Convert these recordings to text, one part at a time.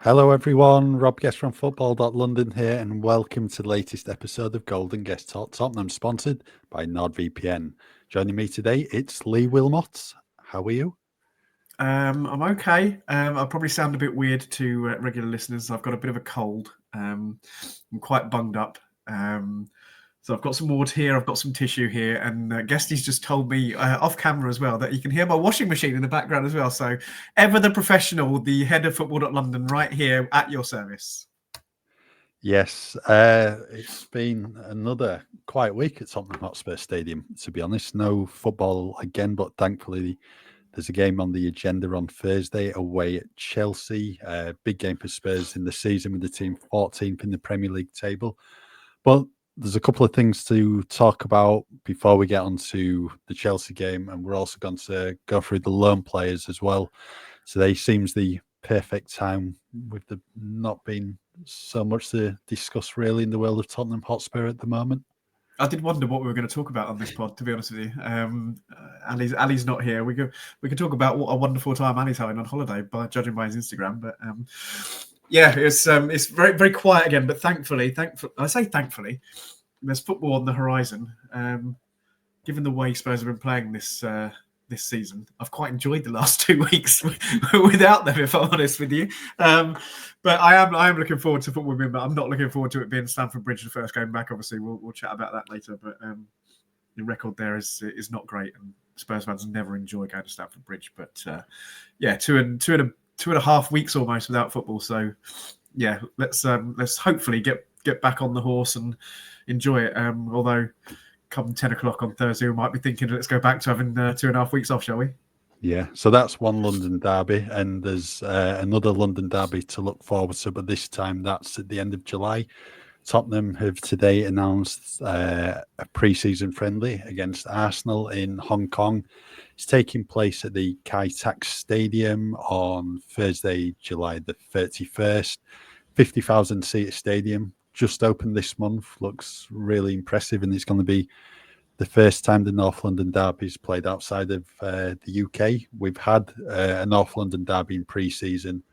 Hello, everyone. Rob Guest from football.london here, and welcome to the latest episode of Gold Guest Talk Tottenham, sponsored by NordVPN. Joining me today, it's Lee Wilmot. How are you? I'm okay. I'll probably sound a bit weird to regular listeners. I've got a bit of a cold. I'm quite bunged up. So I've got some water here. I've got some tissue here. And Guesty's just told me off camera as well that you can hear my washing machine in the background as well. So ever the professional, the head of football.london right here at your service. Yes, it's been another quiet week at Tottenham Hotspur Stadium, to be honest. No football again, but thankfully there's a game on the agenda on Thursday away at Chelsea. Big game for Spurs in the season with the team 14th in the Premier League table. But there's a couple of things to talk about before we get on to the Chelsea game, and we're also going to go through the loan players as well. Today seems the perfect time with the not being so much to discuss really in the world of Tottenham Hotspur at the moment. I did wonder what we were going to talk about on this pod, to be honest with you. Ali's not here. We could talk about what a wonderful time Ali's having on holiday, judging by his Instagram. But yeah, it's very, very quiet again. But thankfully, there's football on the horizon. Given the way Spurs have been playing this season, I've quite enjoyed the last 2 weeks without them, if I'm honest with you. But I am looking forward to football, but I'm not looking forward to it being Stamford Bridge the first game back. Obviously, we'll chat about that later. But the record there is not great, and Spurs fans never enjoy going to Stamford Bridge. But yeah, two and a half weeks almost without football. So yeah, let's hopefully get back on the horse and enjoy it. Although come 10 o'clock on Thursday, we might be thinking let's go back to having 2.5 weeks off, shall we? Yeah, so that's one London derby, and there's another London derby to look forward to, but this time that's at the end of July. Tottenham have today announced a pre-season friendly against Arsenal in Hong Kong. It's taking place at the Kai Tak Stadium on Thursday, July the 31st. 50,000-seat stadium, just opened this month, looks really impressive, and it's going to be the first time the North London derby is played outside of the UK. We've had a North London derby in pre-season.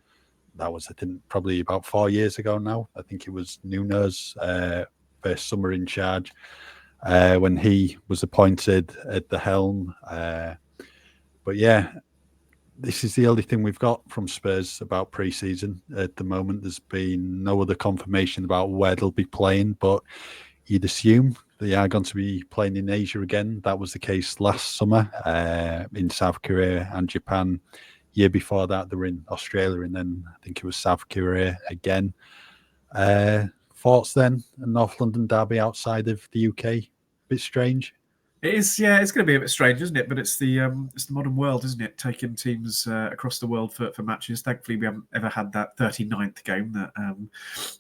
That was, I think, probably about 4 years ago now. I think it was Nuno's first summer in charge when he was appointed at the helm. But yeah, this is the only thing we've got from Spurs about pre-season at the moment. There's been no other confirmation about where they'll be playing, but you'd assume they are going to be playing in Asia again. That was the case last summer in South Korea and Japan. Year before that, they were in Australia, and then I think it was South Korea again. Thoughts then? A North London derby outside of the UK? Bit strange. It is, yeah. It's going to be a bit strange, isn't it? But it's the modern world, isn't it? Taking teams across the world for matches. Thankfully, we haven't ever had that 39th game that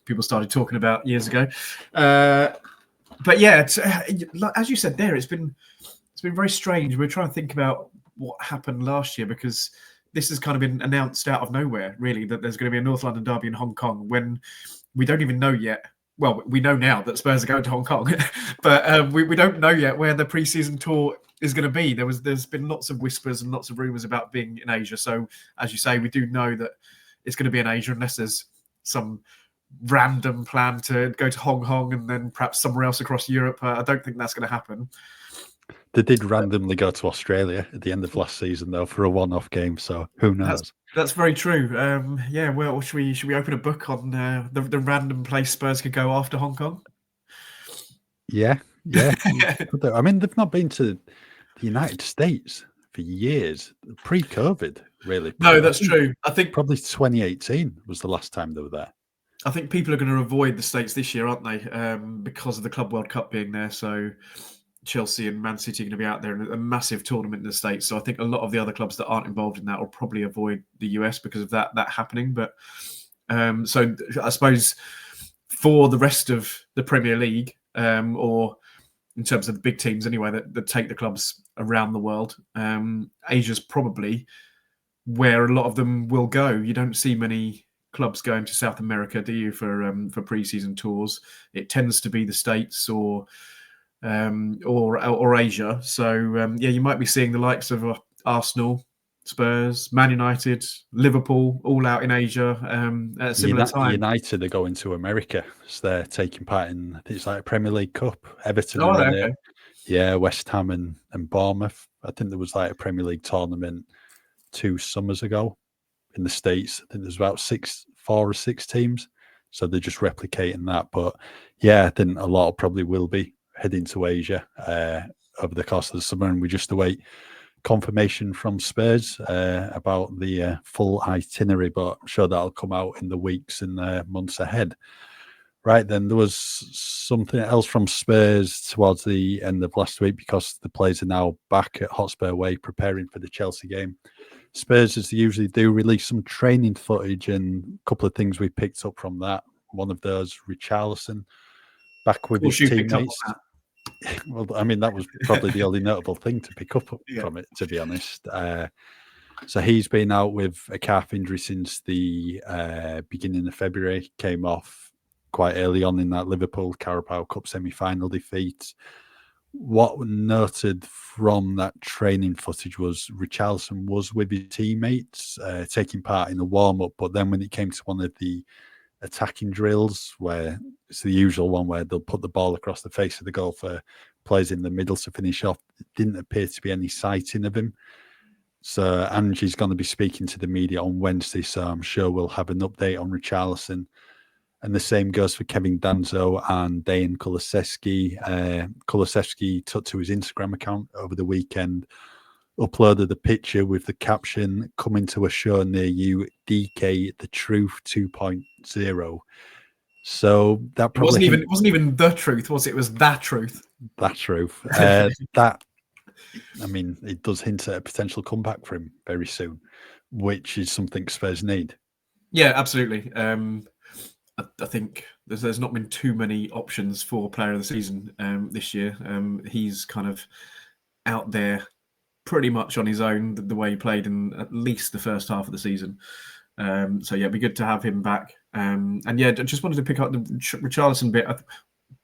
people started talking about years ago. But yeah, as you said there, it's been very strange. We're trying to think about what happened last year because this has kind of been announced out of nowhere, really, that there's going to be a North London derby in Hong Kong when we don't even know yet. Well, we know now that Spurs are going to Hong Kong, but we don't know yet where the pre-season tour is going to be. There's been lots of whispers and lots of rumours about being in Asia. So, as you say, we do know that it's going to be in Asia unless there's some random plan to go to Hong Kong and then perhaps somewhere else across Europe. I don't think that's going to happen. They did randomly go to Australia at the end of last season, though, for a one-off game. So who knows? That's very true. Yeah. Well, should we open a book on the random place Spurs could go after Hong Kong? Yeah. I mean, they've not been to the United States for years, pre-COVID, really. No, that's true. I think probably 2018 was the last time they were there. I think people are going to avoid the States this year, aren't they? Because of the Club World Cup being there. So Chelsea and Man City are going to be out there in a massive tournament in the States. So I think a lot of the other clubs that aren't involved in that will probably avoid the US because of that happening. But so I suppose for the rest of the Premier League, or in terms of the big teams anyway, that take the clubs around the world, Asia's probably where a lot of them will go. You don't see many clubs going to South America, do you, for pre-season tours? It tends to be the States or Asia. So yeah, you might be seeing the likes of Arsenal, Spurs, Man United, Liverpool, all out in Asia at a similar time. United are going to America, so they're taking part in, I think it's like a Premier League Cup. Everton Oh, are in okay. it. Yeah, West Ham and Bournemouth. I think there was like a Premier League tournament 2 summers ago in the States. I think there's about 4 or 6 teams. So they're just replicating that. But yeah, I think a lot probably will be heading to Asia over the course of the summer. And we just await confirmation from Spurs about the full itinerary, but I'm sure that'll come out in the weeks and months ahead. Right, then there was something else from Spurs towards the end of last week, because the players are now back at Hotspur Way preparing for the Chelsea game. Spurs, as they usually do, release some training footage, and a couple of things we picked up from that. One of those, Richarlison, back with his teammates. Well, I mean, that was probably the only notable thing to pick up from it, to be honest. So he's been out with a calf injury since the beginning of February, came off quite early on in that Liverpool Carabao Cup semi-final defeat. What noted from that training footage was Richarlison was with his teammates, taking part in the warm-up, but then when it came to one of the attacking drills, where it's the usual one where they'll put the ball across the face of the goal for players in the middle to finish off, it didn't appear to be any sighting of him. So Angie's going to be speaking to the media on Wednesday, so I'm sure we'll have an update on Richarlison. And the same goes for Kevin Danzo and Dejan Kulusevski. Kulusevski took to his Instagram account over the weekend, uploaded a picture with the caption, "Coming to a show near you, DK, the truth 2.0. So that probably it wasn't even the truth, was it? It was that truth. That truth. I mean, it does hint at a potential comeback for him very soon, which is something Spurs need. Yeah, absolutely. I think there's not been too many options for player of the season this year. He's kind of out there pretty much on his own, the way he played in at least the first half of the season. So yeah, it'd be good to have him back. And yeah, just wanted to pick up the Richarlison bit.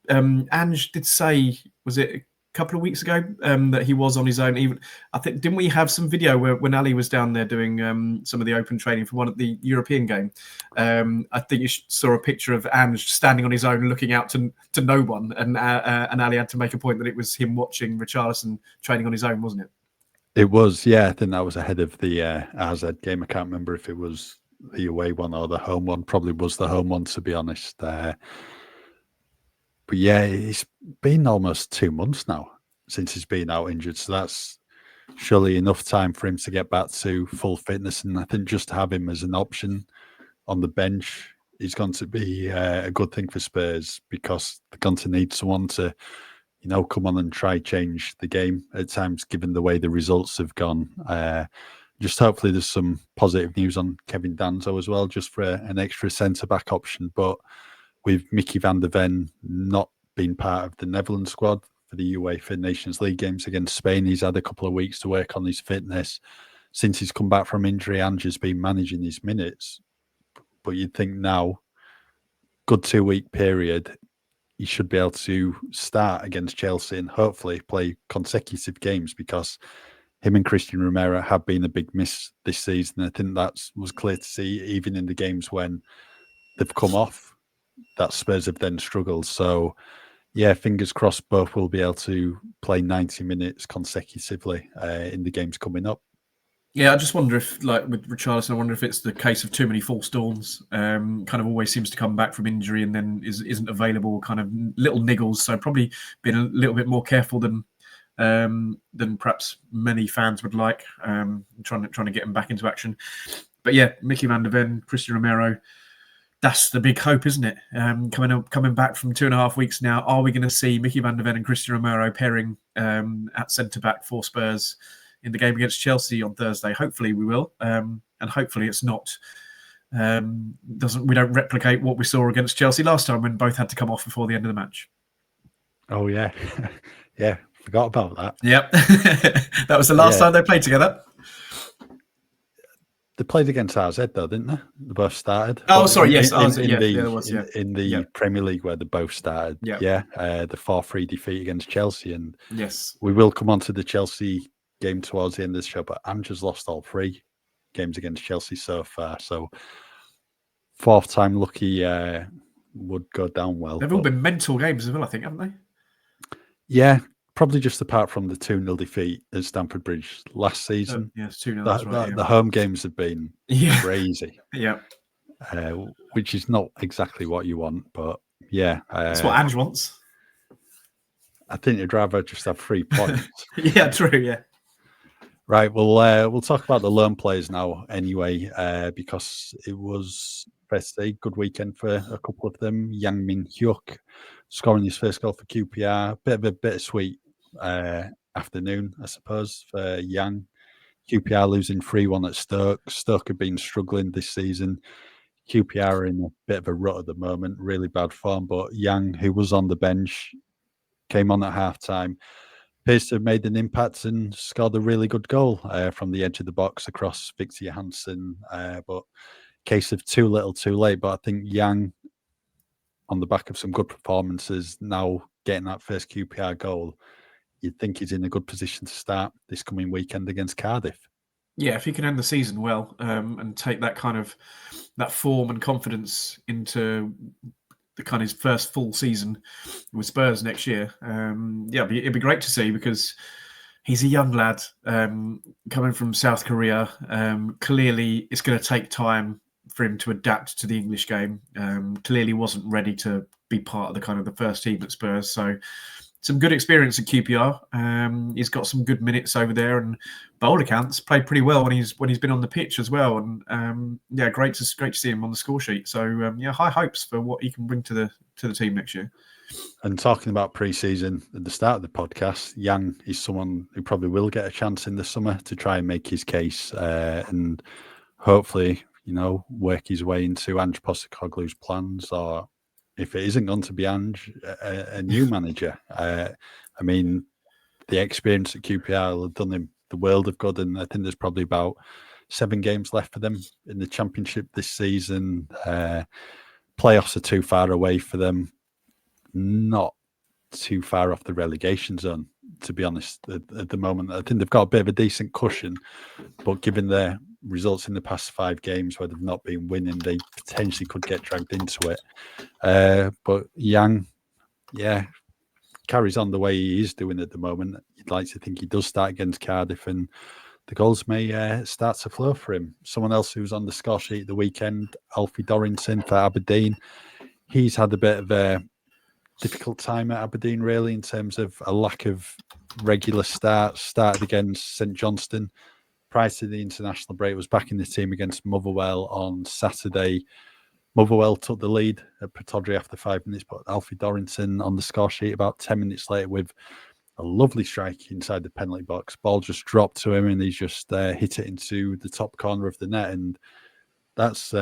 Ange did say, was it a couple of weeks ago, that he was on his own? Even I think, didn't we have some video when Ali was down there doing some of the open training for one at the European game? I think you saw a picture of Ange standing on his own, looking out to no one, and Ali had to make a point that it was him watching Richarlison training on his own, wasn't it? It was, yeah. I think that was ahead of the AZ game. I can't remember if it was the away one or the home one. Probably was the home one, to be honest. But yeah, it's been almost 2 months now since he's been out injured. So that's surely enough time for him to get back to full fitness. And I think just to have him as an option on the bench is going to be a good thing for Spurs, because they're going to need someone to, come on and try change the game at times, given the way the results have gone. Just hopefully there's some positive news on Kevin Danzo as well, just for an extra centre-back option. But with Mickey van der Ven not being part of the Netherlands squad for the UEFA Nations League games against Spain, he's had a couple of weeks to work on his fitness. Since he's come back from injury, Ange's been managing his minutes. But you'd think now, good 2-week period, he should be able to start against Chelsea and hopefully play consecutive games, because him and Christian Romero have been a big miss this season. I think that was clear to see even in the games when they've come off, that Spurs have then struggled. So, yeah, fingers crossed both will be able to play 90 minutes consecutively in the games coming up. Yeah, I just wonder if, like with Richarlison, I wonder if it's the case of too many false dawns. Kind of always seems to come back from injury and then isn't available. Kind of little niggles. So probably been a little bit more careful than perhaps many fans would like. Trying to get him back into action. But yeah, Mickey van der Ven, Christian Romero. That's the big hope, isn't it? Coming back from 2.5 weeks now, are we going to see Mickey van der Ven and Christian Romero pairing at centre back for Spurs in the game against Chelsea on Thursday? Hopefully we will, and hopefully it's not. We don't replicate what we saw against Chelsea last time when both had to come off before the end of the match. Oh yeah, yeah, forgot about that. Yep, that was the last time they played together. They played against AZ though, didn't they? They both started. Oh, sorry, yes, in the Premier League where they both started. Yeah, the 4-3 defeat against Chelsea, and yes, we will come on to the Chelsea game towards the end of the show, but Ange's lost all 3 games against Chelsea so far. So 4th time lucky would go down well. They've all been mental games as well, I think, haven't they? Yeah, probably just apart from the 2-0 defeat at Stamford Bridge last season. Yeah, it's 2-0. That's right, the home games have been crazy. Yeah. Which is not exactly what you want, but yeah. That's what Ange wants. I think you'd rather just have 3 points. Yeah, true, yeah. Right, we'll talk about the loan players now anyway, because it was, let's say, good weekend for a couple of them. Yang Min-hyuk scoring his first goal for QPR. Bit of a bittersweet afternoon, I suppose, for Yang. QPR losing 3-1 at Stoke. Stoke have been struggling this season. QPR are in a bit of a rut at the moment, really bad form. But Yang, who was on the bench, came on at half-time. Appears to have made an impact and scored a really good goal from the edge of the box across Victor Johansson. But case of too little, too late. But I think Yang, on the back of some good performances, now getting that first QPR goal, you'd think he's in a good position to start this coming weekend against Cardiff. Yeah, if he can end the season well and take that kind of that form and confidence into the kind of his first full season with Spurs next year, it'd be great to see, because he's a young lad coming from South Korea. Clearly, it's going to take time for him to adapt to the English game. Clearly, wasn't ready to be part of the kind of the first team at Spurs. So, some good experience at QPR. He's got some good minutes over there, and by all accounts, played pretty well when he's been on the pitch as well. And great to see him on the score sheet. So high hopes for what he can bring to the team next year. And talking about pre-season at the start of the podcast, Yang is someone who probably will get a chance in the summer to try and make his case and hopefully, work his way into Ange Postecoglou's plans, or if it isn't going to be Ange, a new manager. I mean, the experience at QPR have done him the world of good, and I think there's probably about 7 games left for them in the Championship this season. Playoffs are too far away for them. Not too far off the relegation zone, to be honest, at the moment. I think they've got a bit of a decent cushion, but given their results in the past 5 games where they've not been winning, they potentially could get dragged into it. But Yang, carries on the way he is doing at the moment. You'd like to think he does start against Cardiff and the goals may start to flow for him. Someone else who's on the score sheet the weekend, Alfie Dorrington for Aberdeen. He's had a bit of a difficult time at Aberdeen, really, in terms of a lack of regular starts. Started against St Johnstone prior to the international break, was back in the team against Motherwell on Saturday. Motherwell took the lead at Pittodrie after 5 minutes, but Alfie Dorrington on the score sheet about 10 minutes later with a lovely strike inside the penalty box. Ball just dropped to him and he's just hit it into the top corner of the net. And that's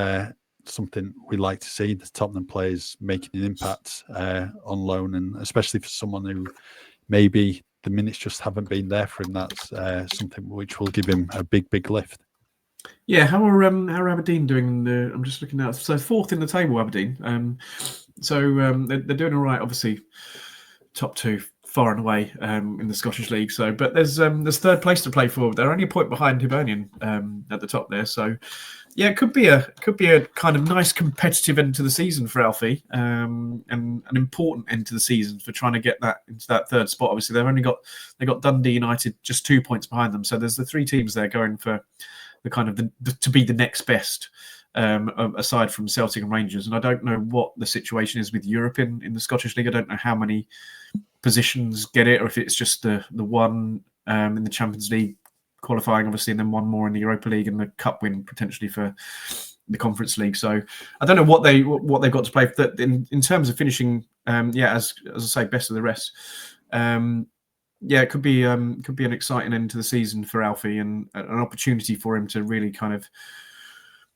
something we like to see, the Tottenham players making an impact on loan, and especially for someone who maybe the minutes just haven't been there for him. That's something which will give him a big lift. Yeah, how are Aberdeen doing? I'm just looking at, so 4th in the table, Aberdeen. They're doing all right. Obviously, top 2 far and away in the Scottish League. So, but there's 3rd place to play for. They're only a point behind Hibernian at the top there. So, yeah, it could be a kind of nice competitive end to the season for Alfie, and an important end to the season for trying to get that into that 3rd spot. Obviously, they got Dundee United just 2 points behind them. So there's the 3 teams there going for the kind of to be the next best, aside from Celtic and Rangers. And I don't know what the situation is with Europe in the Scottish League. I don't know how many positions get it, or if it's just the one in the Champions League qualifying, obviously, and then one more in the Europa League and the cup win potentially for the Conference League. So I don't know what they've got to play for in terms of finishing. As I say, best of the rest. It could be an exciting end to the season for Alfie, and an opportunity for him to really kind of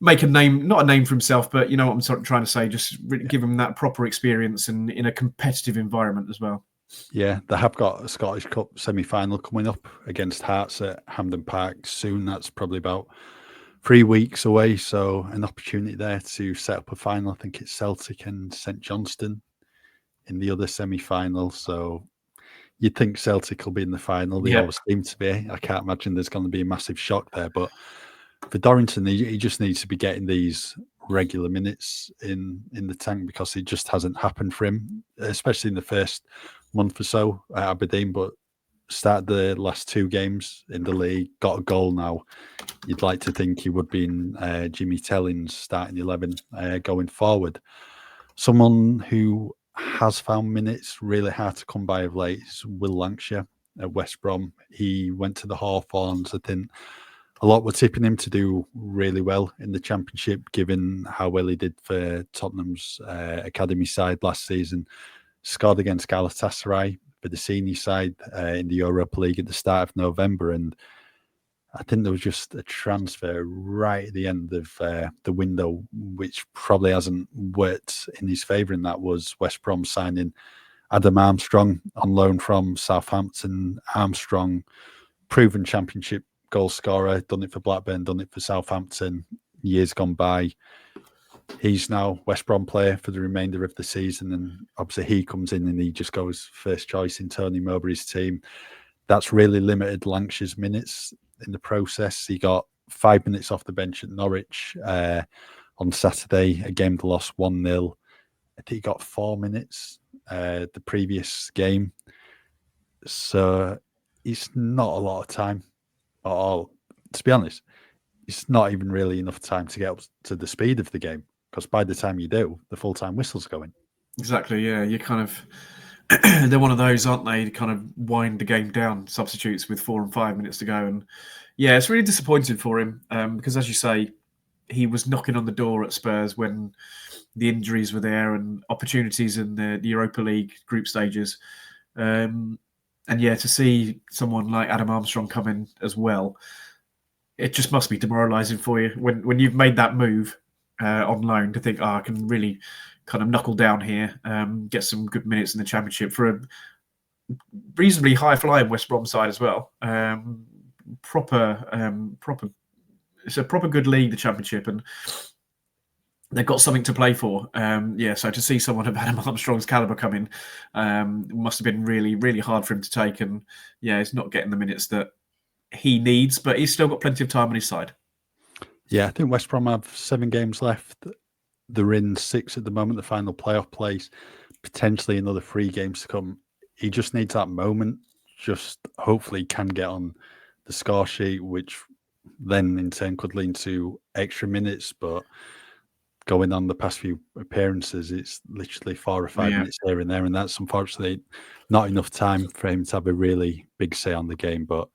make a name, not a name for himself, but you know what I'm sort of trying to say, just give him that proper experience and in a competitive environment as well. Yeah, they have got a Scottish Cup semi-final coming up against Hearts at Hampden Park soon. That's probably about 3 weeks away, so an opportunity there to set up a final. I think it's Celtic and St Johnstone in the other semi-final. So you'd think Celtic will be in the final. They Yeah. always seem to be. I can't imagine there's going to be a massive shock there. But for Dorrington, he just needs to be getting these regular minutes in the tank, because it just hasn't happened for him, especially in the first month or so at Aberdeen. But started the last 2 games in the league, got a goal now. You'd like to think he would be in Jimmy Telling's starting 11 going forward. Someone who has found minutes really hard to come by of late is Will Lancashire at West Brom. He went to the Hawthorns. I think a lot were tipping him to do really well in the Championship, given how well he did for Tottenham's academy side last season. Scored against Galatasaray for the senior side in the Europa League at the start of November, and I think there was just a transfer right at the end of the window, which probably hasn't worked in his favour, and that was West Brom signing Adam Armstrong on loan from Southampton. Armstrong, proven Championship goal scorer, done it for Blackburn, done it for Southampton, years gone by. He's now West Brom player for the remainder of the season, and obviously he comes in and he just goes first choice in Tony Mowbray's team. That's really limited Lancashire's minutes in the process. He got 5 minutes off the bench at Norwich on Saturday, a game they lost 1-0. I think he got 4 minutes the previous game. So it's not a lot of time at all. To be honest, it's not even really enough time to get up to the speed of the game, because by the time you do, the full-time whistle's going. Exactly, yeah. You kind of... they're one of those, aren't they? Kind of wind the game down, substitutes with 4 and 5 minutes to go. And yeah, it's really disappointing for him because, as you say, he was knocking on the door at Spurs when the injuries were there and opportunities in the Europa League group stages. And yeah, to see someone like Adam Armstrong come in as well, it just must be demoralising for you when you've made that move on loan to think, I can really kind of knuckle down here, get some good minutes in the Championship for a reasonably high-flying West Brom side as well. Proper. It's a proper good league, the Championship, and they've got something to play for. So to see someone of Adam Armstrong's calibre come in must have been really, really hard for him to take. And yeah, he's not getting the minutes that he needs, but he's still got plenty of time on his side. Yeah, I think West Brom have 7 games left. They're in 6 at the moment, the final playoff place, potentially another 3 games to come. He just needs that moment, just hopefully can get on the score sheet, which then in turn could lead to extra minutes. But going on the past few appearances, it's literally 4 or 5 minutes here and there, and that's unfortunately not enough time for him to have a really big say on the game. But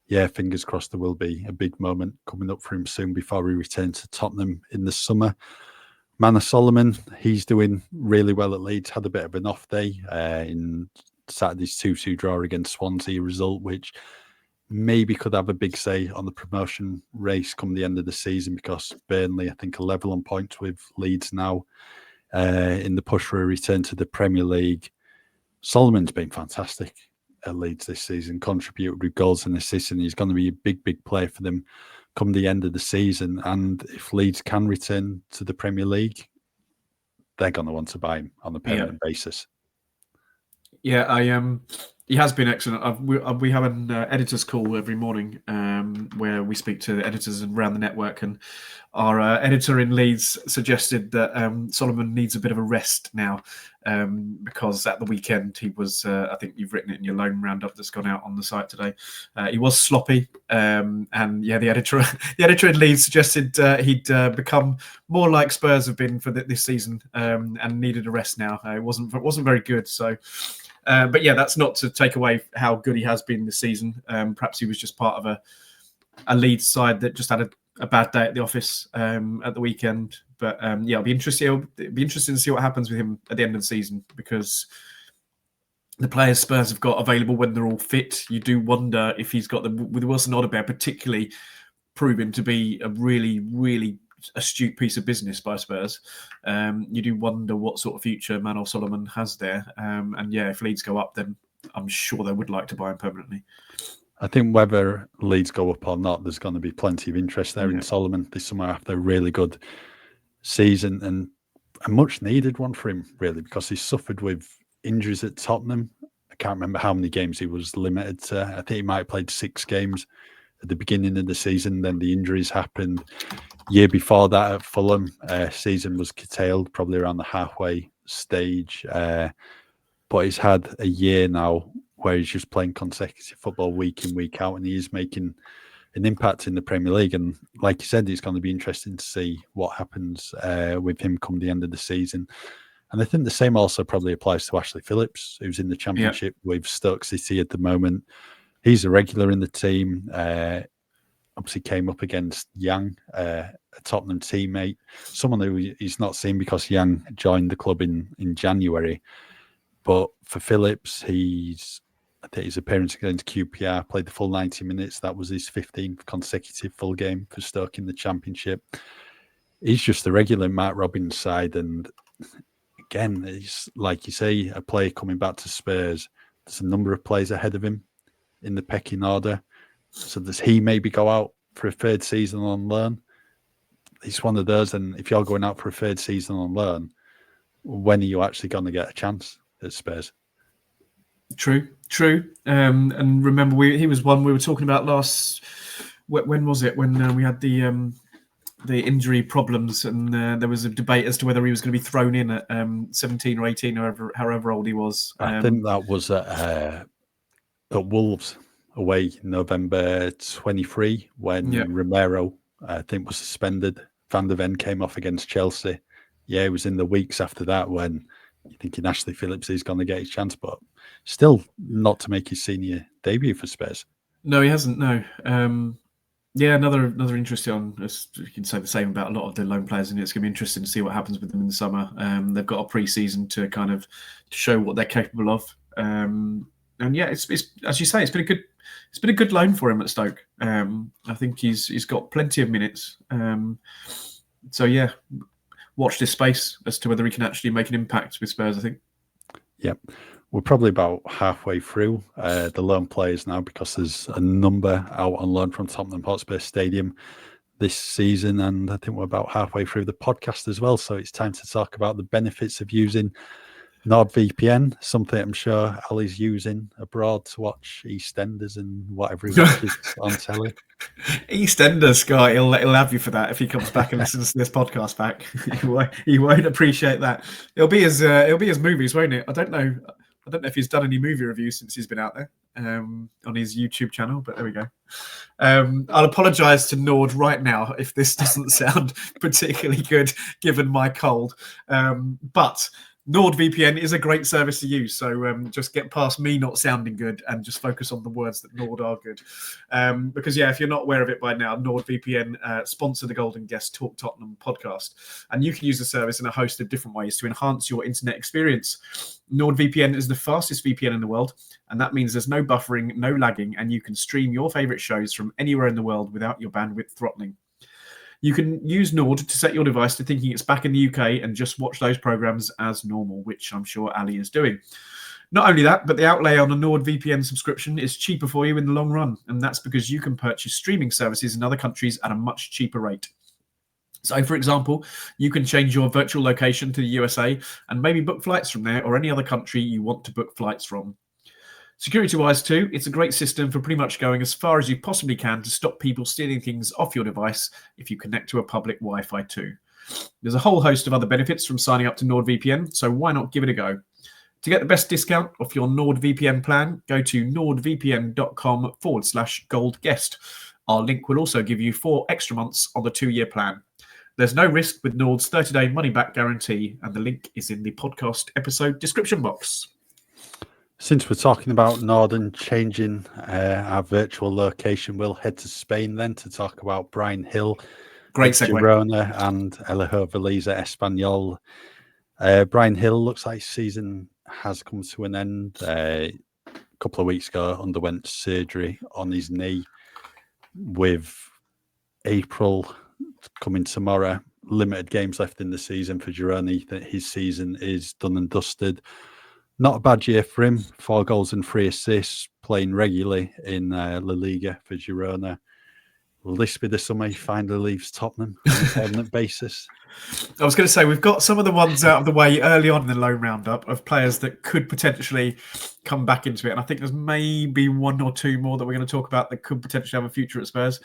yeah, fingers crossed there will be a big moment coming up for him soon before he returns to Tottenham in the summer. Manor Solomon, he's doing really well at Leeds. Had a bit of an off day in Saturday's 2-2 draw against Swansea, result which maybe could have a big say on the promotion race come the end of the season, because Burnley, I think, are level on points with Leeds now in the push for a return to the Premier League. Solomon's been fantastic at Leeds this season, contributed with goals and assists, and he's going to be a big, big player for them come the end of the season. And if Leeds can return to the Premier League, they're going to want to buy him on a permanent basis. Yeah, he has been excellent. We have an editors call every morning where we speak to the editors around the network, and our editor in Leeds suggested that Solomon needs a bit of a rest now because at the weekend he was, I think you've written it in your loan roundup that's gone out on the site today, he was sloppy, and yeah, the editor in Leeds suggested he'd become more like Spurs have been for this season and needed a rest now. It wasn't very good, so. But yeah, that's not to take away how good he has been this season. Perhaps he was just part of a Leeds side that just had a bad day at the office at the weekend. But yeah, it'll be interesting to see what happens with him at the end of the season, because the players Spurs have got available when they're all fit, you do wonder if he's got them with Wilson Odobert, particularly proving to be a really, really astute piece of business by Spurs. You do wonder what sort of future Manor Solomon has there. And yeah, if Leeds go up, then I'm sure they would like to buy him permanently. I think whether Leeds go up or not, there's going to be plenty of interest there in Solomon this summer after a really good season, and a much needed one for him, really, because he suffered with injuries at Tottenham I can't remember how many games he was limited to. I think he might have played 6 games at the beginning of the season. Then the injuries happened. Year before that at Fulham, season was curtailed probably around the halfway stage. But he's had a year now where he's just playing consecutive football week in, week out, and he is making an impact in the Premier League. And like you said, it's going to be interesting to see what happens with him come the end of the season. And I think the same also probably applies to Ashley Phillips, who's in the Championship with Stoke City at the moment. He's a regular in the team. Obviously came up against Yang, a Tottenham teammate, someone who he's not seen because Yang joined the club in January. But for Phillips, I think his appearance against QPR, played the full 90 minutes. That was his 15th consecutive full game for Stoke in the Championship. He's just a regular in Mark Robins' side. And again, he's, like you say, a player coming back to Spurs. There's a number of players ahead of him in the pecking order. So does he maybe go out for a 3rd season on loan? He's one of those. And if you're going out for a 3rd season on loan, when are you actually going to get a chance at Spurs? True. And remember, he was one we were talking about last. When was it? When we had the injury problems, and there was a debate as to whether he was going to be thrown in at 17 or 18, or however old he was. I think that was at Wolves away November 23 when Romero, I think, was suspended. Van der Ven came off against Chelsea. Yeah, it was in the weeks after that when you're thinking Ashley Phillips is going to get his chance, but still not to make his senior debut for Spurs. No, he hasn't. No. Another interesting. You can say the same about a lot of the loan players, and it's going to be interesting to see what happens with them in the summer. They've got a pre-season to kind of show what they're capable of. And yeah, it's as you say, it's been a good loan for him at Stoke. I think he's got plenty of minutes. So yeah, watch this space as to whether he can actually make an impact with Spurs, I think. Yep. We're probably about halfway through the loan players now, because there's a number out on loan from Tottenham Hotspur Stadium this season, and I think we're about halfway through the podcast as well. So it's time to talk about the benefits of using NordVPN, something I'm sure Ali's using abroad to watch EastEnders and whatever he watches on telly. EastEnders, Scott, he'll have you for that if he comes back and listens to this podcast back. He won't appreciate that. It'll be his movies, won't it? I don't know if he's done any movie reviews since he's been out there on his YouTube channel, but there we go. I'll apologise to Nord right now if this doesn't sound particularly good given my cold, but NordVPN is a great service to use, so just get past me not sounding good and just focus on the words that Nord are good. Because, yeah, if you're not aware of it by now, NordVPN sponsor the Golden Guest Talk Tottenham podcast, and you can use the service in a host of different ways to enhance your internet experience. NordVPN is the fastest VPN in the world, and that means there's no buffering, no lagging, and you can stream your favourite shows from anywhere in the world without your bandwidth throttling. You can use Nord to set your device to thinking it's back in the UK and just watch those programs as normal, which I'm sure Ali is doing. Not only that, but the outlay on a NordVPN subscription is cheaper for you in the long run, and that's because you can purchase streaming services in other countries at a much cheaper rate. So, for example, you can change your virtual location to the USA and maybe book flights from there or any other country you want to book flights from. Security-wise too, it's a great system for pretty much going as far as you possibly can to stop people stealing things off your device if you connect to a public Wi-Fi too. There's a whole host of other benefits from signing up to NordVPN, so why not give it a go? To get the best discount off your NordVPN plan, go to nordvpn.com/goldguest. Our link will also give you 4 extra months on the 2-year plan. There's no risk with Nord's 30-day money-back guarantee, and the link is in the podcast episode description box. Since we're talking about Nord and changing our virtual location, we'll head to Spain then to talk about Brian Hill. Great segue. Girona and Alejo Veliza Espanyol. Brian Hill looks like season has come to an end. A couple of weeks ago, underwent surgery on his knee. With April coming tomorrow, limited games left in the season for Girona. That his season is done and dusted. Not a bad year for him. 4 goals and 3 assists, playing regularly in La Liga for Girona. will this be the summer he finally leaves Tottenham on a permanent basis? I was going to say, we've got some of the ones out of the way early on in the loan roundup of players that could potentially come back into it. And I think there's maybe one or two more that we're going to talk about that could potentially have a future at Spurs.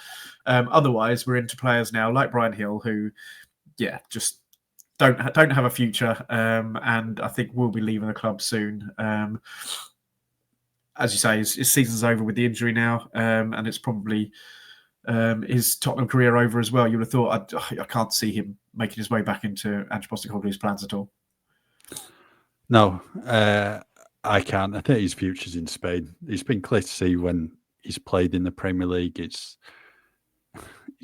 Otherwise, we're into players now like Brian Hill, who, just don't have a future. And I think will be leaving the club soon. As you say, his season's over with the injury now. And it's probably his Tottenham career over as well. You would have thought, I can't see him making his way back into Ange Postecoglou's plans at all. No, I can't. I think his future's in Spain. It's been clear to see when he's played in the Premier League. It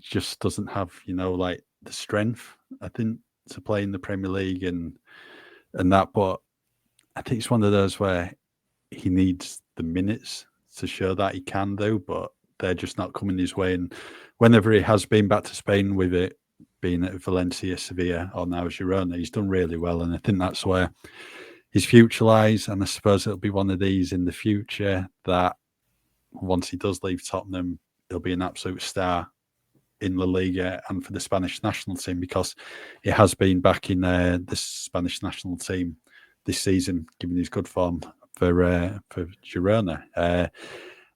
just doesn't have, like the strength, I think, to play in the Premier League and that. But I think it's one of those where he needs the minutes to show that he can do, but they're just not coming his way. And whenever he has been back to Spain, with it being at Valencia, Sevilla, or now Girona, he's done really well. And I think that's where his future lies. And I suppose it'll be one of these in the future that once he does leave Tottenham, he'll be an absolute star in La Liga and for the Spanish national team, because he has been back in the Spanish national team this season, given his good form for Girona.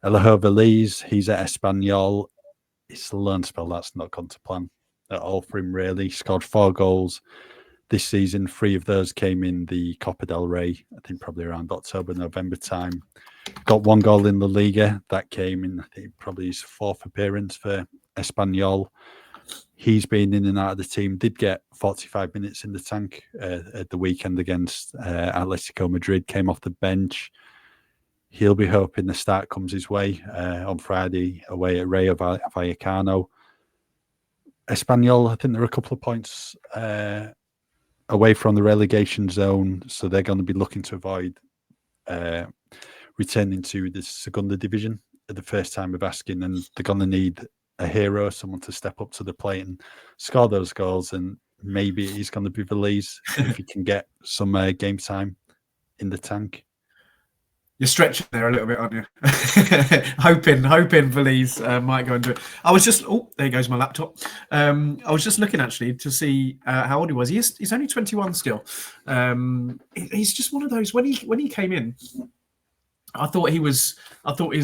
Alejo Veliz, he's at Espanyol. It's a loan spell that's not gone to plan at all for him, really. He scored 4 goals this season. 3 of those came in the Copa del Rey, I think probably around October, November time. Got 1 goal in La Liga. That came in, I think, probably his 4th appearance for Espanyol. He's been in and out of the team. Did get 45 minutes in the tank at the weekend against Atletico Madrid. Came off the bench. He'll be hoping the start comes his way on Friday away at Rayo Vallecano. Espanyol, I think they're a couple of points away from the relegation zone, so they're going to be looking to avoid returning to the Segunda Division at the first time of asking, and they're going to need a hero, someone to step up to the plate and score those goals, and maybe he's going to be Veliz if he can get some game time in the tank. You're stretching there a little bit, aren't you? hoping Veliz might go and do it. I was just, there goes my laptop. I was just looking actually to see how old he was. He's only 21 still. He's just one of those. When he came in, I thought his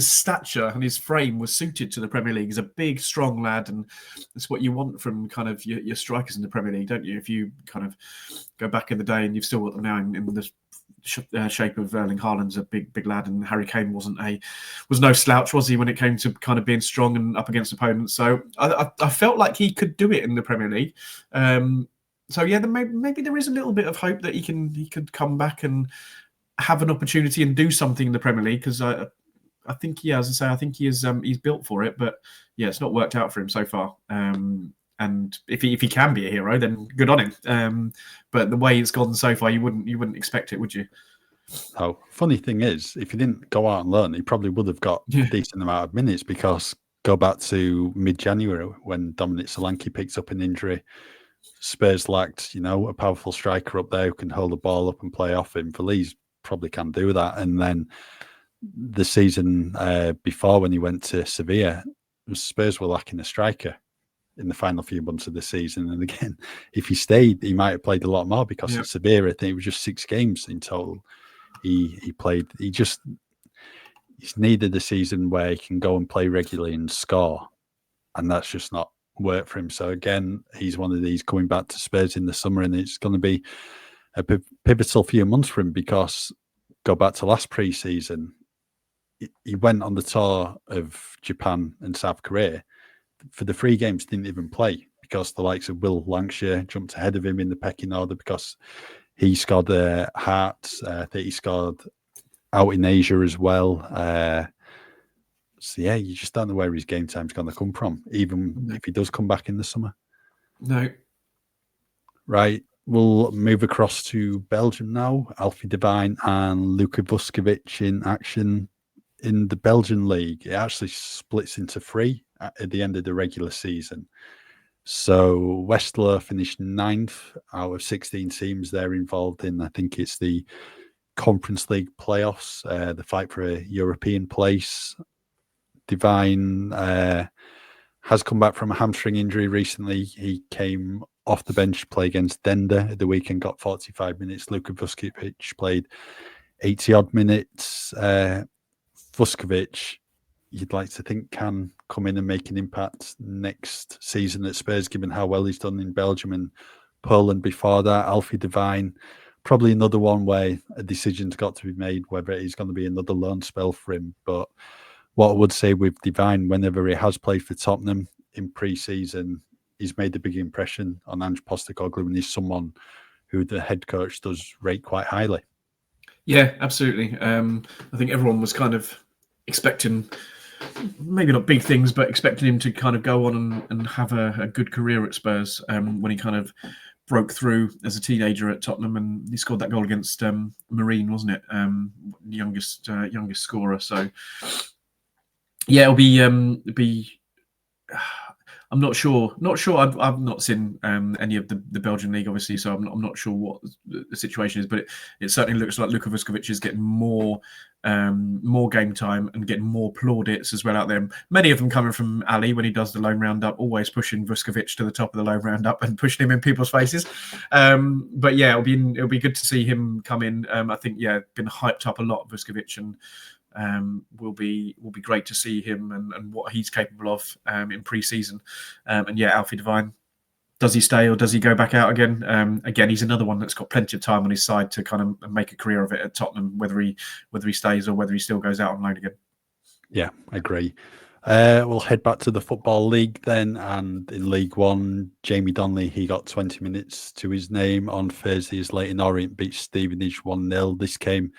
stature and his frame was suited to the Premier League. He's a big, strong lad, and that's what you want from kind of your strikers in the Premier League, don't you? If you kind of go back in the day, and you've still got them now in the shape of Erling Haaland's a big lad, and Harry Kane was no slouch, was he, when it came to kind of being strong and up against opponents. So I felt like he could do it in the Premier League. So yeah, maybe there is a little bit of hope that he could come back and have an opportunity and do something in the Premier League, because I think as I think he is he's built for it, but yeah, it's not worked out for him so far. And if he can be a hero, then good on him. But the way it's gone so far, you wouldn't expect it, would you? Oh, funny thing is, if he didn't go out and learn, he probably would have got a decent amount of minutes, because go back to mid-January when Dominic Solanke picked up an injury. Spurs lacked, a powerful striker up there who can hold the ball up and play off him. Veliz probably can do that. And then the season before, when he went to Sevilla, Spurs were lacking a striker in the final few months of the season. And again, if he stayed, he might have played a lot more, because at Sevilla, I think it was just 6 games in total he played. He's needed a season where he can go and play regularly and score, and that's just not worked for him. So again, he's one of these coming back to Spurs in the summer, and it's going to be a pivotal few months for him, because go back to last pre-season, he went on the tour of Japan and South Korea. For the 3 games, didn't even play, because the likes of Will Lancashire jumped ahead of him in the pecking order, because he scored Hearts. I think he scored out in Asia as well. So yeah, you just don't know where his game time's going to come from, even if he does come back in the summer. No. Right. We'll move across to Belgium now. Alfie Devine and Luka Vuskovic in action in the Belgian league. It actually splits into 3 at the end of the regular season. So Westerlo finished 9th out of 16 teams they're involved in. I think it's the Conference League playoffs, the fight for a European place. Devine has come back from a hamstring injury recently. He came off the bench to play against Dender at the weekend, got 45 minutes. Luka Vuskovic played 80-odd minutes. Vuskovic, you'd like to think, can come in and make an impact next season at Spurs, given how well he's done in Belgium and Poland before that. Alfie Devine, probably another one where a decision's got to be made whether it's going to be another loan spell for him. But what I would say with Devine, whenever he has played for Tottenham in pre-season, he's made a big impression on Ange Postecoglou, and he's someone who the head coach does rate quite highly. Yeah, absolutely. I think everyone was kind of expecting, maybe not big things, but expecting him to kind of go on and have a good career at Spurs when he kind of broke through as a teenager at Tottenham, and he scored that goal against Marine, wasn't it? Youngest scorer. So yeah, it'll be. I'm not sure. I've not seen any of the Belgian league, obviously, so I'm not sure what the situation is. But it certainly looks like Luka Vuskovic is getting more game time and getting more plaudits as well out there. Many of them coming from Ali when he does the loan roundup, always pushing Vuskovic to the top of the loan roundup and pushing him in people's faces. But yeah, it'll be good to see him come in. I think been hyped up a lot, Vuskovic, and will be great to see him and what he's capable of in pre-season. And Alfie Devine, does he stay or does he go back out again? Again, he's another one that's got plenty of time on his side to kind of make a career of it at Tottenham, whether he stays or whether he still goes out on loan again. Yeah, I agree. We'll head back to the Football League then, and in League One, Jamie Donnelly, he got 20 minutes to his name on Thursday as Leyton Orient beat Stevenage 1-0. This came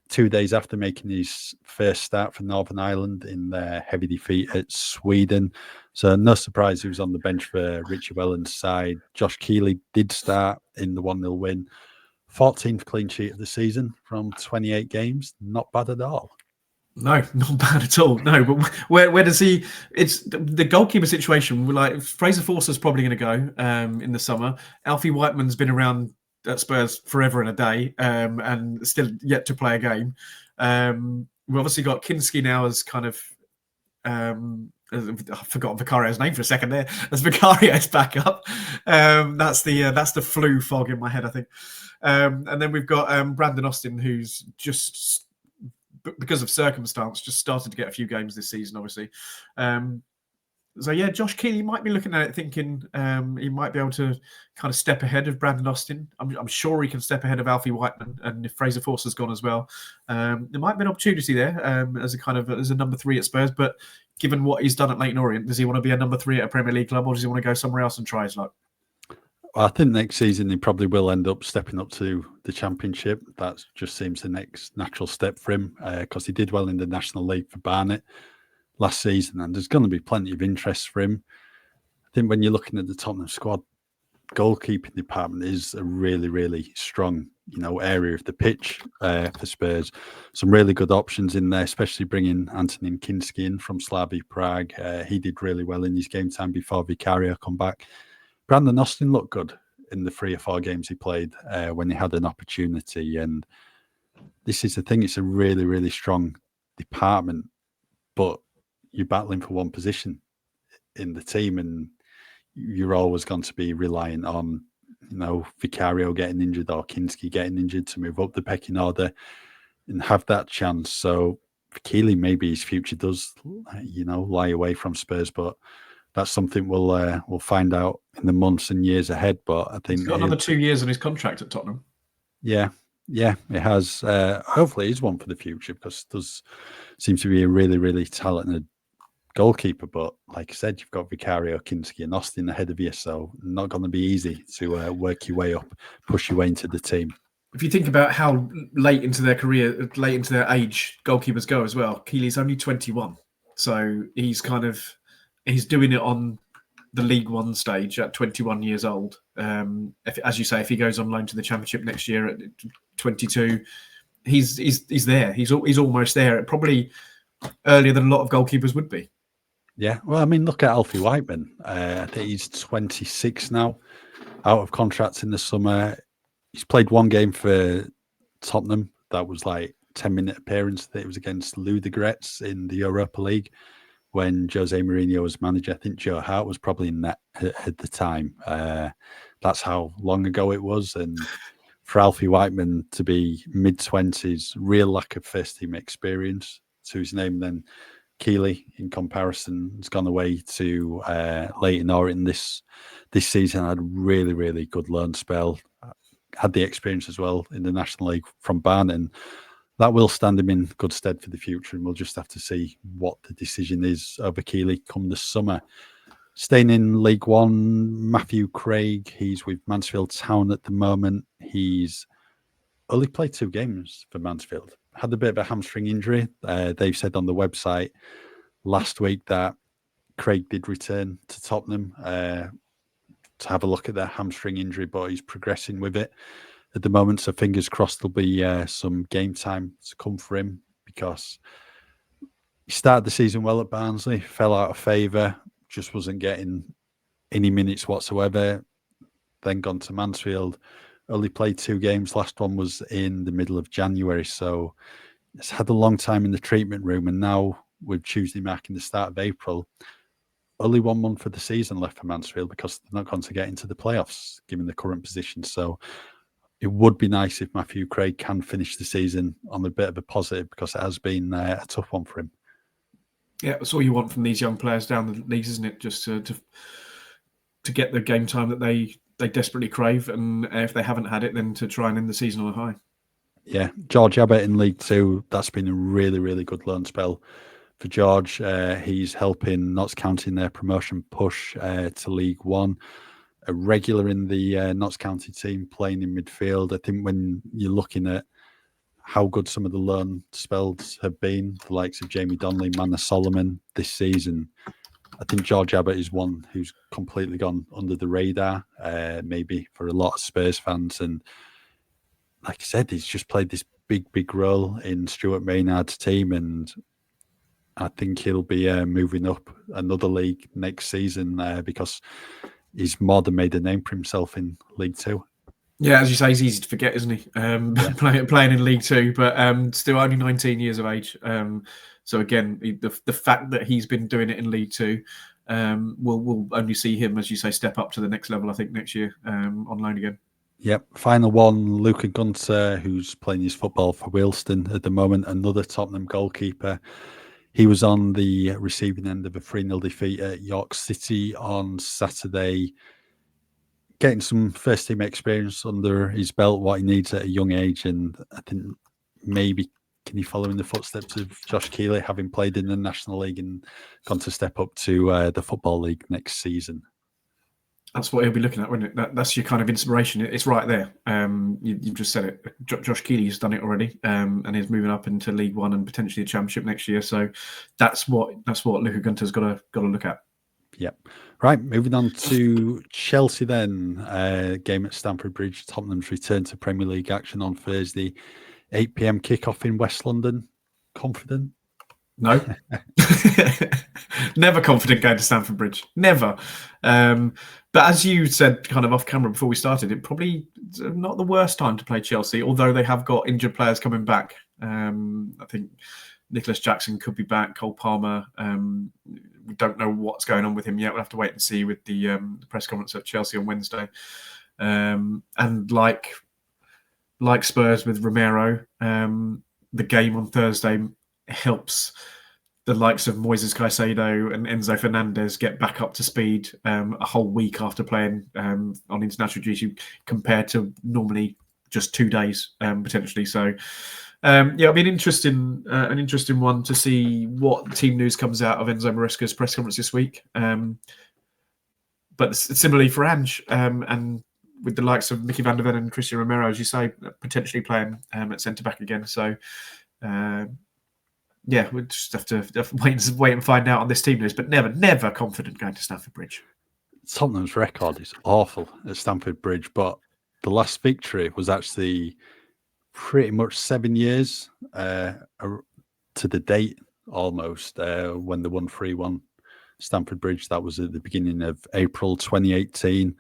2 days after making his first start for Northern Ireland in their heavy defeat at Sweden. So no surprise he was on the bench for Richie Wellens' side. Josh Keeley did start in the 1-0 win. 14th clean sheet of the season from 28 games. Not bad at all. No, not bad at all. No, but where does he? It's the goalkeeper situation. Like Fraser Forster's probably going to go in the summer. Alfie Whiteman's been around at Spurs forever and a day, and still yet to play a game. We've obviously got Kinski now as kind of I forgot Vicario's name for a second there. As Vicario's backup, that's the flu fog in my head, I think. And then we've got Brandon Austin, who's just because of circumstance just started to get a few games this season, obviously. So yeah, Josh Keeley might be looking at it thinking he might be able to kind of step ahead of Brandon Austin. I'm sure he can step ahead of Alfie Whiteman, and if Fraser Forster's gone as well, there might be an opportunity there as a number 3 at Spurs. But given what he's done at Leyton Orient, does he want to be a number 3 at a Premier League club, or does he want to go somewhere else and try his luck? Well, I think next season he probably will end up stepping up to the Championship. That just seems the next natural step for him because he did well in the National League for Barnet last season, and there's going to be plenty of interest for him. I think when you're looking at the Tottenham squad, goalkeeping department is a really, really strong, area of the pitch for Spurs. Some really good options in there, especially bringing Antonin Kinski in from Slavia Prague. He did really well in his game time before Vicario come back. Brandon Austin looked good in the 3 or 4 games he played when he had an opportunity. And this is the thing, it's a really, really strong department, but you're battling for one position in the team, and you're always going to be reliant on, Vicario getting injured or Kinski getting injured to move up the pecking order and have that chance. So for Keeley, maybe his future does, lie away from Spurs, but that's something we'll find out in the months and years ahead. But I think he's got another 2 years on his contract at Tottenham. Yeah, it has. Hopefully, he's one for the future because it does seem to be a really, really talented goalkeeper. But like I said, you've got Vicario, Kinski, and Austin ahead of you, so not going to be easy to work your way up, push your way into the team. If you think about how late into their career, late into their age, goalkeepers go as well. Keeley's only 21, so he's doing it on the League One stage at 21 years old. As you say, if he goes on loan to the Championship next year at 22, he's there. He's almost there. Probably earlier than a lot of goalkeepers would be. Yeah, well, I mean, look at Alfie Whiteman. I think he's 26 now, out of contract in the summer. He's played 1 game for Tottenham. That was like 10-minute appearance. That it was against Ludogorets in the Europa League, when Jose Mourinho was manager. I think Joe Hart was probably in that at the time. That's how long ago it was. And for Alfie Whiteman to be mid-20s, real lack of first-team experience to his name. Then Keeley, in comparison, has gone away to Leyton Orient this season. Had a really, really good loan spell. Had the experience as well in the National League from Barnet. And that will stand him in good stead for the future. And we'll just have to see what the decision is over Keeley come the summer. Staying in League One, Matthew Craig, he's with Mansfield Town at the moment. He's only played 2 games for Mansfield. Had a bit of a hamstring injury. They've said on the website last week that Craig did return to Tottenham to have a look at their hamstring injury, but he's progressing with it at the moment. So fingers crossed there'll be some game time to come for him, because he started the season well at Barnsley, fell out of favour, just wasn't getting any minutes whatsoever. Then gone to Mansfield, only played 2 games. Last one was in the middle of January. So it's had a long time in the treatment room. And now with Tuesday marking the start of April, only 1 month of the season left for Mansfield, because they're not going to get into the playoffs, given the current position. So it would be nice if Matthew Craig can finish the season on a bit of a positive, because it has been a tough one for him. Yeah, that's all you want from these young players down the leagues, isn't it? Just to get the game time that they desperately crave, and if they haven't had it, then to try and end the season on a high. Yeah, George Abbott in League Two, that's been a really, really good loan spell for George. He's helping Notts County in their promotion push to League One. A regular in the Notts County team, playing in midfield. I think when you're looking at how good some of the loan spells have been, the likes of Jamie Donnelly, Manor Solomon this season, I think George Abbott is one who's completely gone under the radar, maybe for a lot of Spurs fans. And like I said, he's just played this big, big role in Stuart Maynard's team. And I think he'll be moving up another league next season because he's more than made a name for himself in League Two. Yeah, as you say, he's easy to forget, isn't he? Playing in League Two, but still only 19 years of age. So again, the fact that he's been doing it in League Two, we'll only see him, as you say, step up to the next level, I think, next year on loan again. Yep. Final one, Luca Gunter, who's playing his football for Wealdstone at the moment, another Tottenham goalkeeper. He was on the receiving end of a 3-0 defeat at York City on Saturday, getting some first-team experience under his belt, what he needs at a young age. And I think maybe can he follow in the footsteps of Josh Keeley, having played in the National League and gone to step up to the Football League next season. That's what he'll be looking at, wouldn't it? That's your kind of inspiration. It's right there. You've just said it. Josh Keeley's done it already, and he's moving up into League One and potentially the Championship next year. So that's what Luca Gunter's got to look at. Yep. Right, moving on to Chelsea then. Game at Stamford Bridge. Tottenham's return to Premier League action on Thursday. 8 p.m. kickoff in West London. Confident? No. Never confident going to Stamford Bridge. Never. But as you said kind of off camera before we started, it probably not the worst time to play Chelsea, although they have got injured players coming back. I think Nicholas Jackson could be back. Cole Palmer, we don't know what's going on with him yet. We'll have to wait and see with the press conference at Chelsea on Wednesday. And like Spurs with Romero, the game on Thursday helps the likes of Moises Caicedo and Enzo Fernandez get back up to speed a whole week after playing on international duty, compared to normally just 2 days potentially. So it'll be an interesting one to see what team news comes out of Enzo Maresca's press conference this week. But similarly for Ange, and with the likes of Mickey van der Ven and Christian Romero, as you say, potentially playing at centre back again. So we'll just have to wait and find out on this team news. But never confident going to Stamford Bridge. Tottenham's record is awful at Stamford Bridge, but the last victory was actually pretty much 7 years to the date almost, when they won 3-1 Stamford Bridge. That was at the beginning of April 2018.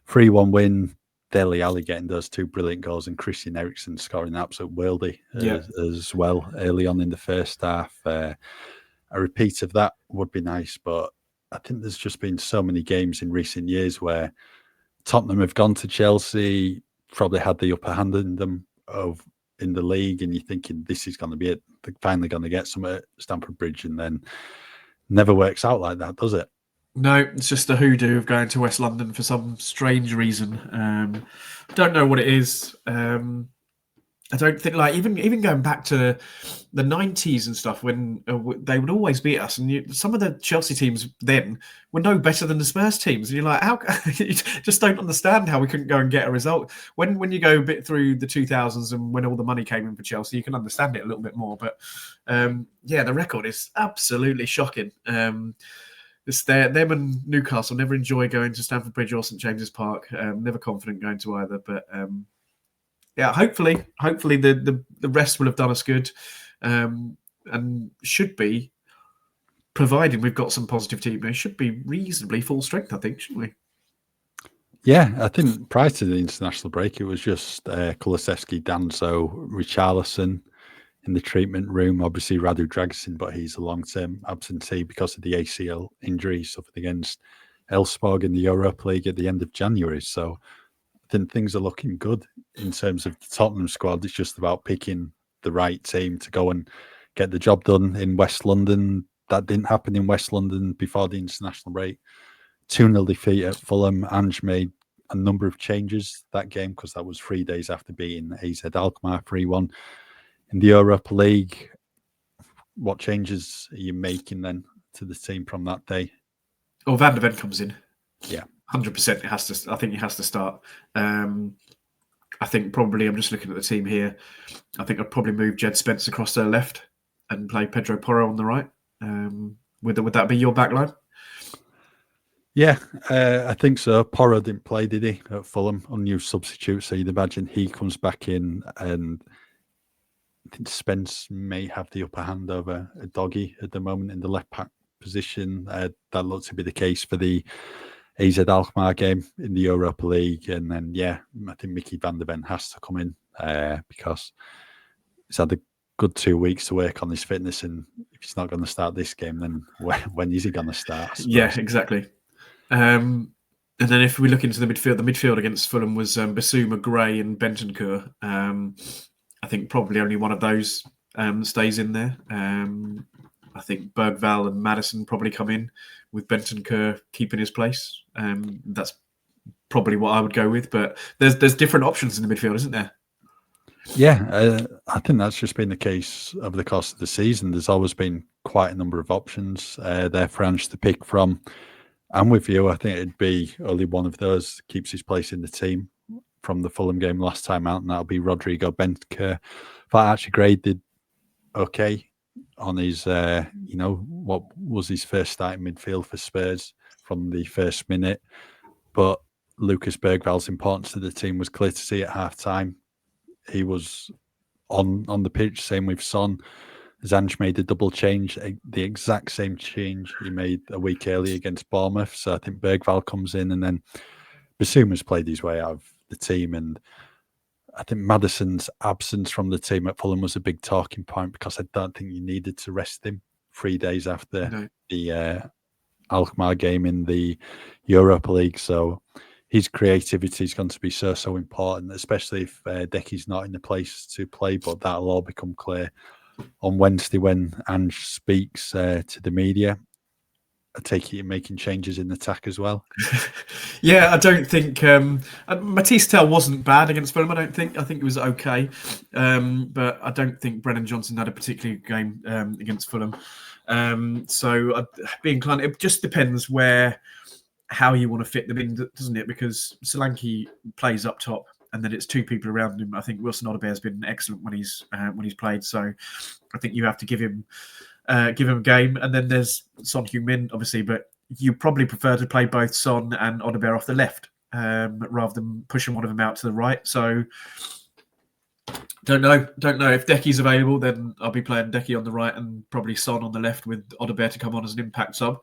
3-1 win. Dele Alli getting those 2 brilliant goals and Christian Eriksen scoring an absolute worldie as well early on in the first half. a repeat of that would be nice. But I think there's just been so many games in recent years where Tottenham have gone to Chelsea, probably had the upper hand in them in the league, and you're thinking this is going to be it. They're finally going to get some at Stamford Bridge, and then never works out like that, does it? No, it's just a hoodoo of going to West London for some strange reason. Don't know what it is. I don't think, like, even going back to the 90s and stuff, when they would always beat us, and some of the Chelsea teams then were no better than the Spurs teams, and you're like, how? You just don't understand how we couldn't go and get a result. When you go a bit through the 2000s and when all the money came in for Chelsea, you can understand it a little bit more. But the record is absolutely shocking. It's them and Newcastle never enjoy going to Stamford Bridge or St James's Park. Never confident going to either, but. Hopefully the rest will have done us good, and should be, provided we've got some positive team, should be reasonably full strength, I think, shouldn't we? Yeah, I think prior to the international break, it was just Kulusevski, Danso, Richarlison in the treatment room. Obviously, Radu Dragusin, but he's a long-term absentee because of the ACL injury he suffered against Elfsborg in the Europa League at the end of January. So I think things are looking good in terms of the Tottenham squad. It's just about picking the right team to go and get the job done in West London. That didn't happen in West London before the international break. 2-0 defeat at Fulham. Ange made a number of changes that game because that was 3 days after beating AZ Alkmaar 3-1 in the Europa League. What changes are you making then to the team from that day? Oh, Van de Ven comes in. Yeah. 100%. I think he has to start. I think probably, I'm just looking at the team here, I think I'd probably move Jed Spence across to the left and play Pedro Porro on the right. Would that be your back line? Yeah, I think so. Porro didn't play, did he, at Fulham? Unused substitute, so you'd imagine he comes back in, and I think Spence may have the upper hand over a Doggy at the moment in the left back position. That looks to be the case for the AZ Alkmaar game in the Europa League. And then, I think Mickey van der Ven has to come in because he's had a good 2 weeks to work on his fitness. And if he's not going to start this game, then when is he going to start? Yeah, exactly. And then if we look into the midfield against Fulham was Basuma, Gray and Bentancur. I think probably only one of those stays in there. I think Bergvall and Maddison probably come in with Bentancur keeping his place. That's probably what I would go with. But there's different options in the midfield, isn't there? Yeah, I think that's just been the case over the course of the season. There's always been quite a number of options there for Ange to pick from. I'm with you. I think it'd be only one of those keeps his place in the team from the Fulham game last time out, and that'll be Rodrigo Bentancur. But actually, Gray did okay on his, what was his first start in midfield for Spurs from the first minute. But Lucas Bergvall's importance to the team was clear to see at half-time. He was on the pitch, same with Son. Zanj made a double change, the exact same change he made a week earlier against Bournemouth. So I think Bergvall comes in, and then Basuma's played his way out of the team. And I think Maddison's absence from the team at Fulham was a big talking point because I don't think you needed to rest him 3 days after the Alkmaar game in the Europa League. So his creativity is going to be so important, especially if Decky's not in the place to play. But that'll all become clear on Wednesday when Ange speaks to the media. I take it you're making changes in attack as well. Yeah, I don't think Matisse Tell wasn't bad against Fulham. I think it was okay, but I don't think Brennan Johnson had a particularly good game against Fulham. So I'd be inclined. It just depends how you want to fit them in, doesn't it? Because Solanke plays up top, and then it's two people around him. I think Wilson Odobert has been excellent when he's played. So I think you have to give him a game. And then there's Son Heung-min, obviously, but you probably prefer to play both Son and Odobert off the left rather than pushing one of them out to the right. So don't know. If Decky's available, then I'll be playing Decky on the right and probably Son on the left with Odobert to come on as an impact sub,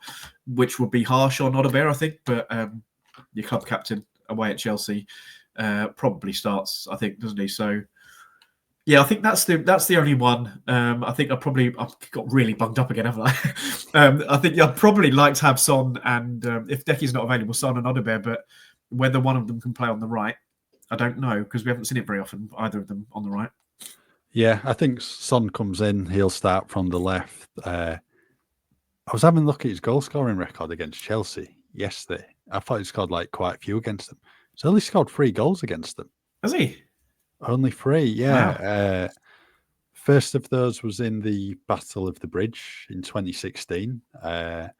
which would be harsh on Odobert, I think. But your club captain away at Chelsea probably starts, I think, doesn't he? So Yeah, I think that's the only one. I think I've got really bunged up again, haven't I? I think I'd probably like to have Son and if Decky's not available, Son and Odegaard, but whether one of them can play on the right, I don't know because we haven't seen it very often, either of them on the right. Yeah, I think Son comes in, he'll start from the left. I was having a look at his goal scoring record against Chelsea yesterday. I thought he scored like quite a few against them. He's only scored 3 goals against them. Has he? Only 3, yeah. Wow. First of those was in the Battle of the Bridge in 2016. The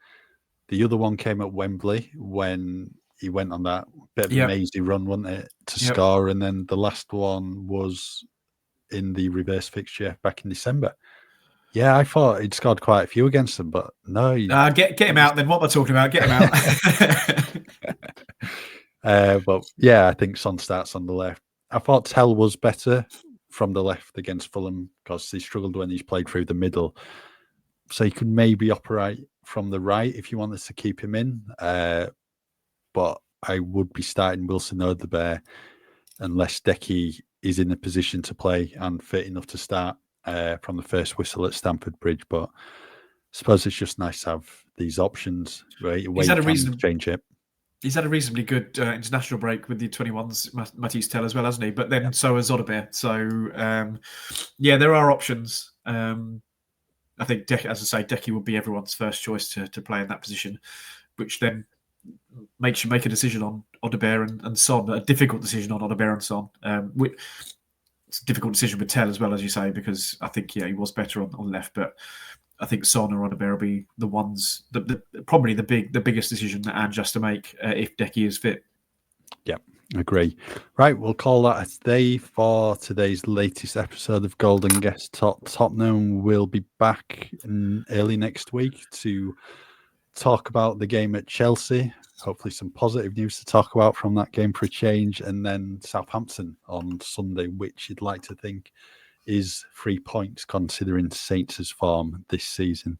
other one came at Wembley when he went on that bit of a mazy run, wasn't it, to score. And then the last one was in the reverse fixture back in December. Yeah, I thought he'd scored quite a few against them, but no. Get him out then. What am I talking about? Get him out. But yeah, I think Son starts on the left. I thought Tell was better from the left against Fulham because he struggled when he's played through the middle. So he could maybe operate from the right if you wanted to keep him in. But I would be starting Wilson Odegaard unless Decky is in a position to play and fit enough to start from the first whistle at Stamford Bridge. But I suppose it's just nice to have these options, right? He's had a reason change it. He's had a reasonably good international break with the 21s, Matisse Tell as well, hasn't he? But then so has Odegaard. So there are options. I think, as I say, Decky would be everyone's first choice to play in that position, which then makes you make a decision on Odegaard and Son, a difficult decision on Odegaard and Son. It's a difficult decision with Tell as well, as you say, because I think he was better on left, but I think Son or Odegaard will be the ones, probably the biggest decision that Ange has to make if Decky is fit. Yeah, agree. Right, we'll call that a day for today's latest episode of Gold Guest Talk Tottenham. We'll be back early next week to talk about the game at Chelsea. Hopefully some positive news to talk about from that game for a change, and then Southampton on Sunday, which you'd like to think is 3 points considering Saints' form this season.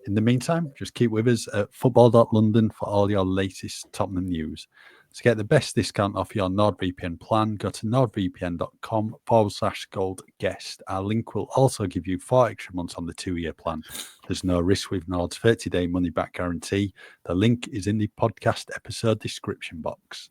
In the meantime, just keep with us at football.london for all your latest Tottenham news. To get the best discount off your NordVPN plan, go to nordvpn.com/goldguest. Our link will also give you 4 extra months on the 2-year plan. There's no risk with Nord's 30-day money-back guarantee. The link is in the podcast episode description box.